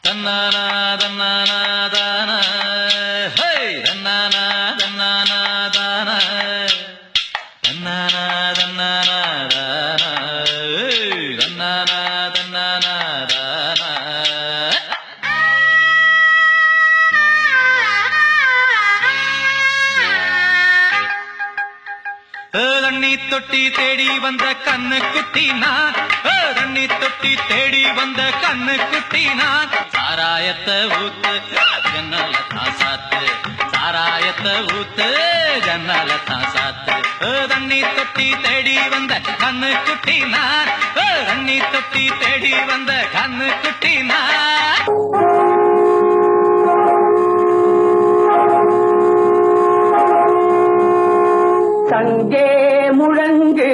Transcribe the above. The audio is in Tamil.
தன்னானா தன்னானா தானா ஹே தன்னானா தன்னானா தானா தன்னானா தன்னானா தானா தன்னானா தன்னானா தானா தண்ணி தொட்டி தேடி வந்த கண்ணு குட்டி நான் தண்ணி தொட்டி தேடி வந்த கண்ணு குட்டி நான் சாராயத்தை ஊத்து ஜன்னல தான் சாத்து சாராயத்தை ஊத்து ஜன்னல தான் சாத்து தண்ணி தொட்டி தேடி வந்த கண்ணு குட்டி நான் தண்ணி தொட்டி தேடி வந்த கண்ணு குட்டி நான் சங்கே முழங்கு